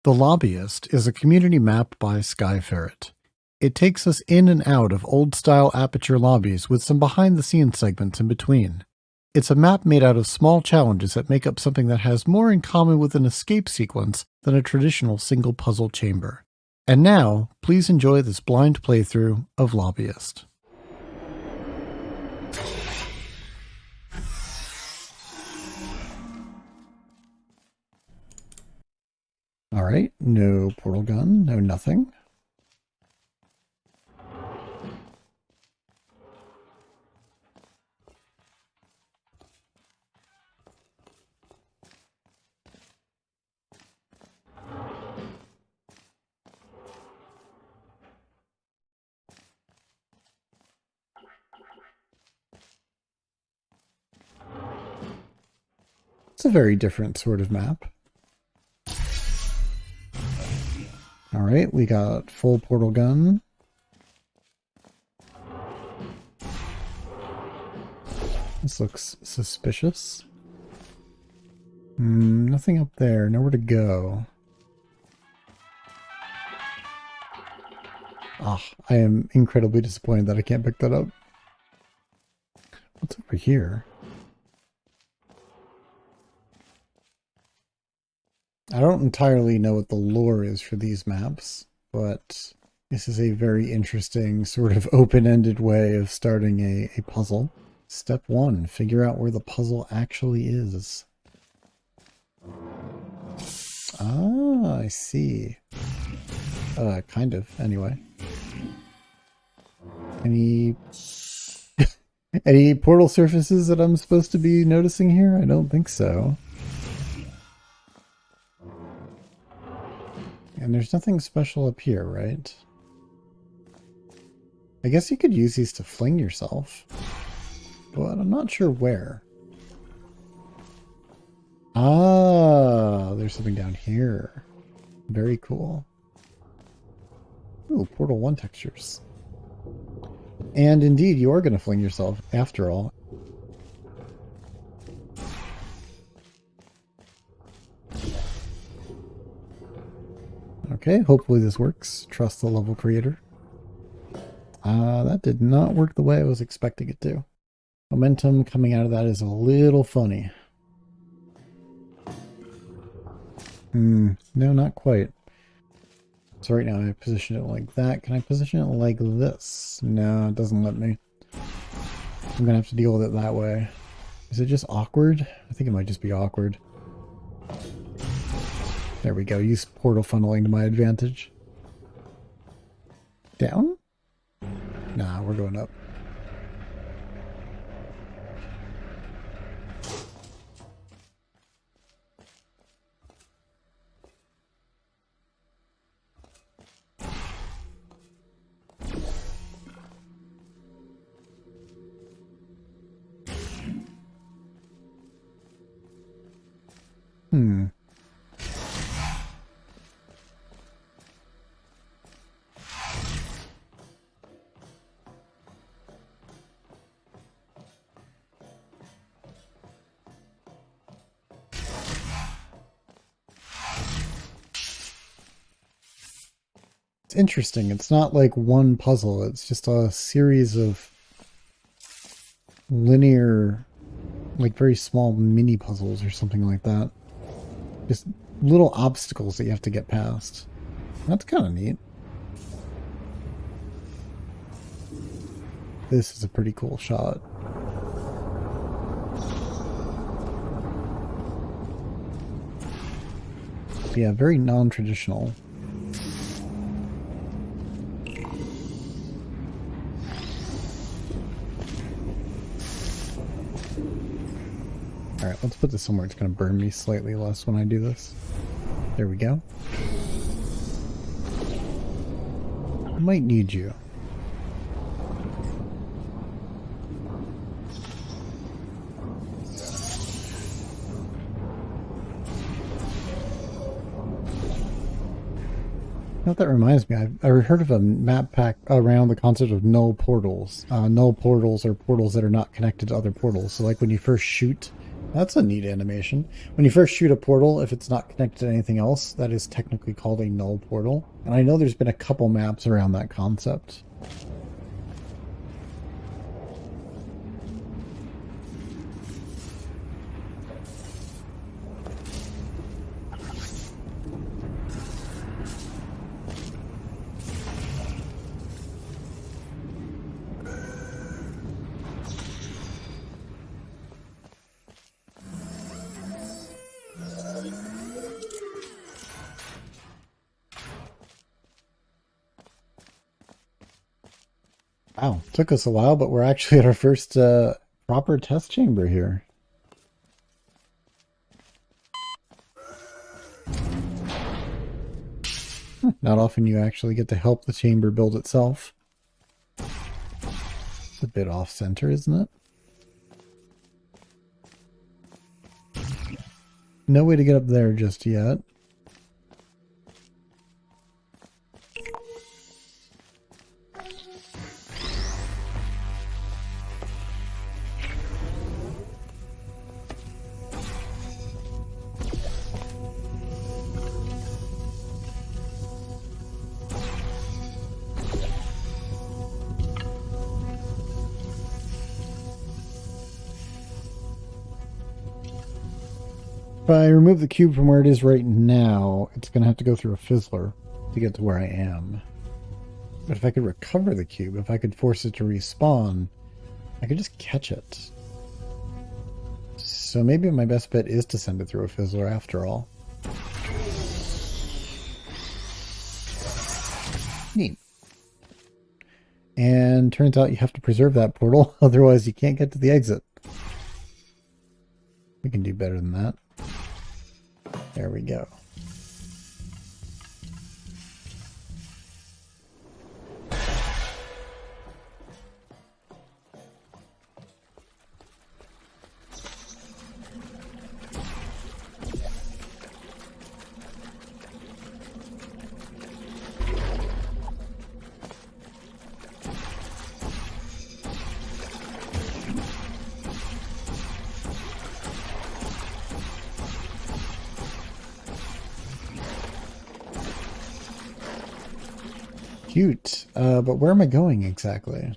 The Lobbyist is a community map by Skyferret. It takes us in and out of old-style Aperture lobbies with some behind-the-scenes segments in between. It's a map made out of small challenges that make up something that has more in common with an escape sequence than a traditional single puzzle chamber. And now, please enjoy this blind playthrough of Lobbyist. Alright, no portal gun, no nothing. It's a very different sort of map. Alright, we got full portal gun. This looks suspicious. Nothing up there, nowhere to go. Ah, I am incredibly disappointed that I can't pick that up. What's over here? I don't entirely know what the lore is for these maps, but this is a very interesting sort of open-ended way of starting a puzzle. Step 1, figure out where the puzzle actually is. Ah, I see. Kind of, anyway. Any portal surfaces that I'm supposed to be noticing here? I don't think so. And there's nothing special up here, right? I guess you could use these to fling yourself, but I'm not sure where. Ah, there's something down here. Very cool. Ooh, Portal 1 textures. And indeed, you are going to fling yourself, after all. Okay, hopefully this works. Trust the level creator. That did not work the way I was expecting it to. Momentum coming out of that is a little funny. No, not quite. So right now I position it like that. Can I position it like this? No, it doesn't let me. I'm gonna have to deal with it that way. Is it just awkward? I think it might just be awkward. There we go. Use portal funneling to my advantage. Down? Nah, we're going up. It's interesting. It's not like one puzzle. It's just a series of linear, like very small mini puzzles or something like that. Just little obstacles that you have to get past. That's kind of neat. This is a pretty cool shot. Yeah, very non-traditional. Alright, let's put this somewhere it's going to burn me slightly less when I do this. There we go. I might need you. You know what that reminds me? I heard of a map pack around the concept of null portals. Null portals are portals that are not connected to other portals. So like when you first shoot That's a neat animation. When you first shoot a portal, if it's not connected to anything else, that is technically called a null portal. And I know there's been a couple maps around that concept. Wow, took us a while, but we're actually at our first proper test chamber here. Not often you actually get to help the chamber build itself. It's a bit off-center, isn't it? No way to get up there just yet. If I remove the cube from where it is right now, it's going to have to go through a fizzler to get to where I am. But if I could recover the cube, if I could force it to respawn, I could just catch it. So maybe my best bet is to send it through a fizzler after all. Neat. And turns out you have to preserve that portal, otherwise you can't get to the exit. We can do better than that. There we go. Cute, but where am I going exactly?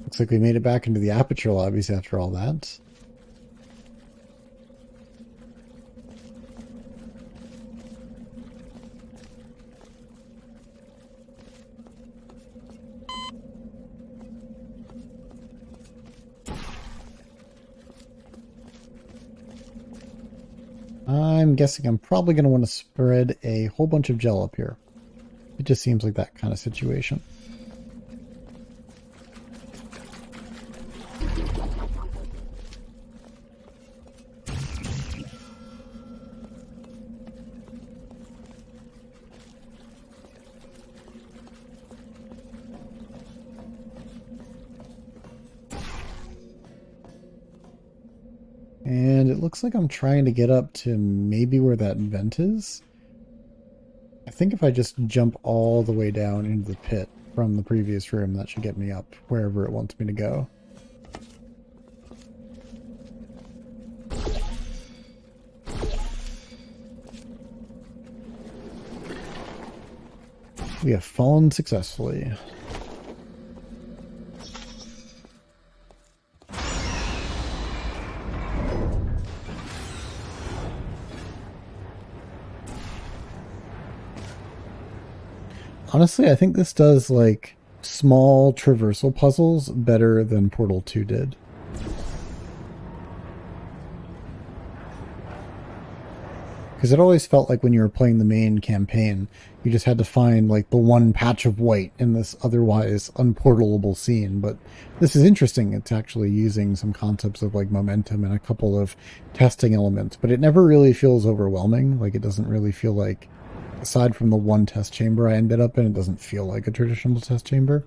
Looks like we made it back into the Aperture lobbies after all that. I'm guessing I'm probably going to want to spread a whole bunch of gel up here. It just seems like that kind of situation. And it looks like I'm trying to get up to maybe where that vent is. I think if I just jump all the way down into the pit from the previous room, that should get me up wherever it wants me to go. We have fallen successfully. Honestly, I think this does, like, small traversal puzzles better than Portal 2 did. Because it always felt like when you were playing the main campaign, you just had to find, like, the one patch of white in this otherwise unportalable scene. But this is interesting. It's actually using some concepts of, like, momentum and a couple of testing elements. But it never really feels overwhelming. Like, it doesn't really feel like... Aside from the one test chamber I ended up in, it doesn't feel like a traditional test chamber.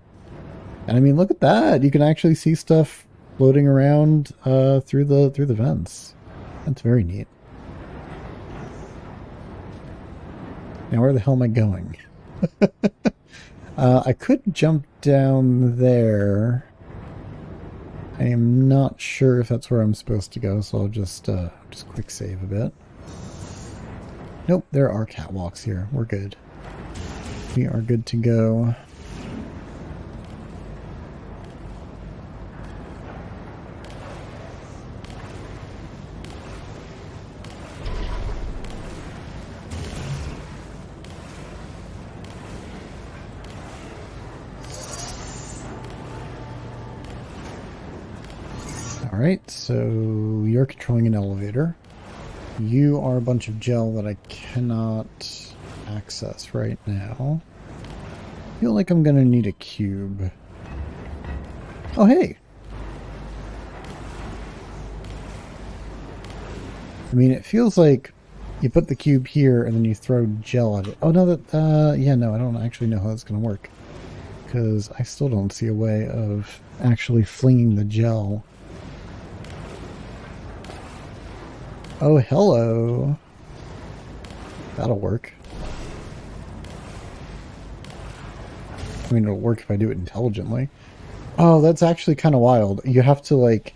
And I mean, look at that. You can actually see stuff floating around through the vents. That's very neat. Now where the hell am I going? I could jump down there. I am not sure if that's where I'm supposed to go, so I'll just quick save a bit. Nope, there are catwalks here. We're good. We are good to go. Alright, so you're controlling an elevator. You are a bunch of gel that I cannot access right now. I feel like I'm gonna need a cube. Oh, hey! I mean, it feels like you put the cube here and then you throw gel at it. Oh, no, yeah, no, I don't actually know how that's gonna work. Because I still don't see a way of actually flinging the gel. Oh, hello. That'll work. I mean, it'll work if I do it intelligently. Oh, that's actually kind of wild. You have to, like,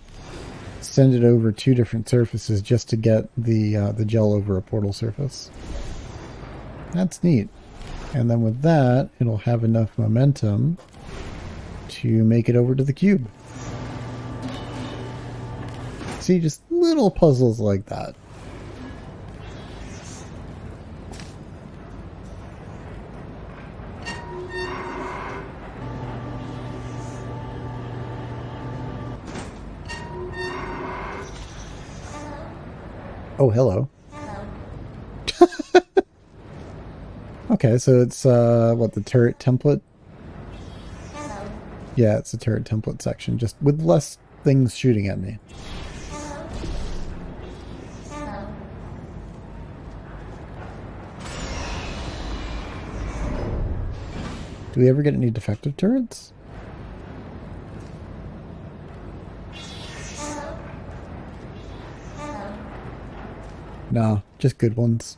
send it over 2 different surfaces just to get the gel over a portal surface. That's neat. And then with that, it'll have enough momentum to make it over to the cube. See, just little puzzles like that. Oh, hello. Hello. Okay, so it's, what, the turret template? Hello. Yeah, it's the turret template section, just with less things shooting at me. Hello. Do we ever get any defective turrets? Hello. Hello. No, just good ones.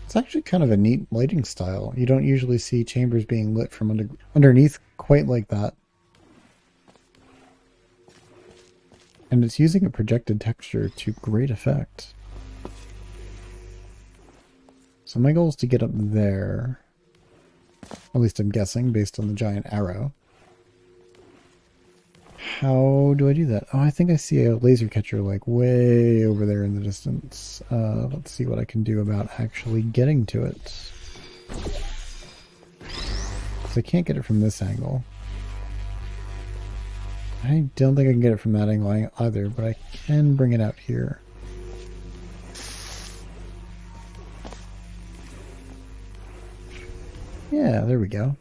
It's actually kind of a neat lighting style. You don't usually see chambers being lit from underneath quite like that. And it's using a projected texture to great effect. So my goal is to get up there. At least I'm guessing, based on the giant arrow. How do I do that? Oh, I think I see a laser catcher like way over there in the distance. Let's see what I can do about actually getting to it. Because I can't get it from this angle. I don't think I can get it from that angle either, but I can bring it out here. Yeah, there we go.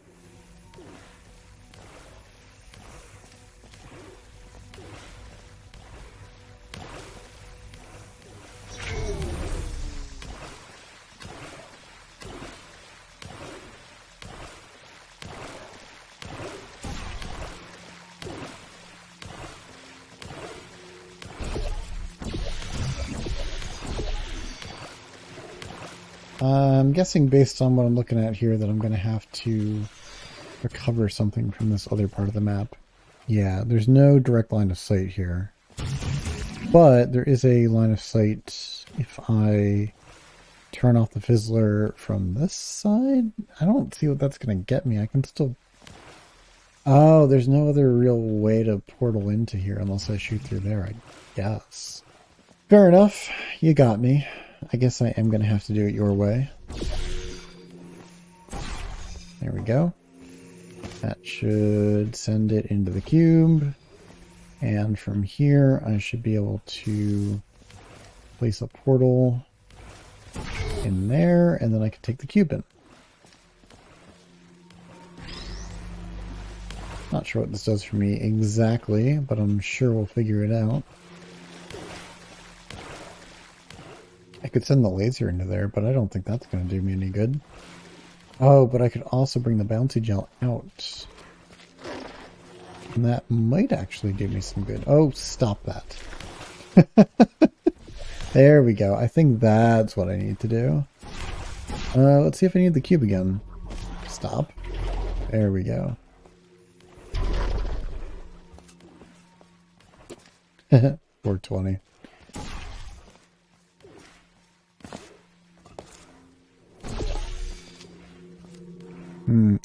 I'm guessing based on what I'm looking at here that I'm going to have to recover something from this other part of the map. Yeah, there's no direct line of sight here. But there is a line of sight if I turn off the fizzler from this side. I don't see what that's going to get me. I can still... Oh, there's no other real way to portal into here unless I shoot through there, I guess. Fair enough. You got me. I guess I am going to have to do it your way. There we go. That should send it into the cube. And from here, I should be able to place a portal in there, and then I can take the cube in. Not sure what this does for me exactly, but I'm sure we'll figure it out. I could send the laser into there, but I don't think that's going to do me any good. Oh, but I could also bring the bouncy gel out. And that might actually do me some good. Oh, stop that. There we go. I think that's what I need to do. Let's see if I need the cube again. Stop. There we go. 420.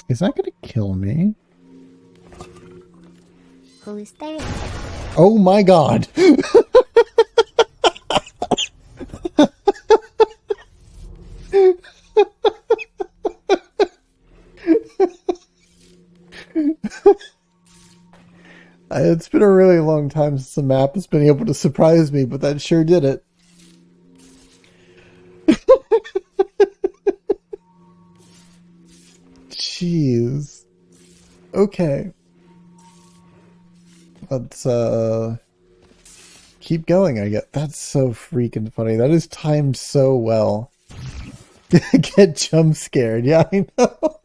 Is that going to kill me? Who's there? Oh my god! It's been a really long time since the map has been able to surprise me, but that sure did it. Jeez. Okay. Let's keep going, I guess. That's so freaking funny. That is timed so well. Get jump scared. Yeah, I know.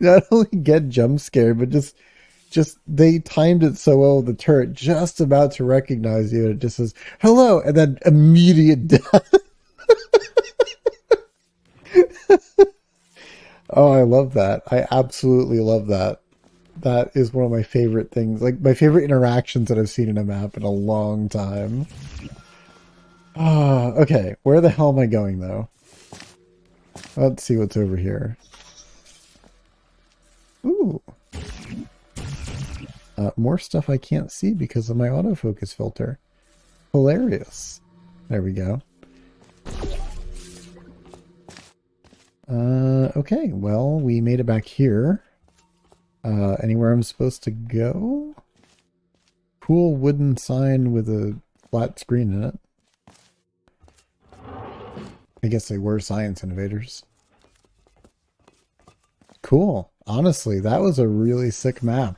Not only get jump scared, but just they timed it so well with the turret just about to recognize you. It just says hello, and then immediate death. Oh, I love that. I absolutely love that. That is one of my favorite things, like my favorite interactions that I've seen in a map in a long time. Okay, where the hell am I going though? Let's see what's over here. Ooh. More stuff I can't see because of my autofocus filter. Hilarious. There we go. Okay, well, we made it back here. Anywhere I'm supposed to go? Cool wooden sign with a flat screen in it. I guess they were science innovators. Cool. Honestly, that was a really sick map.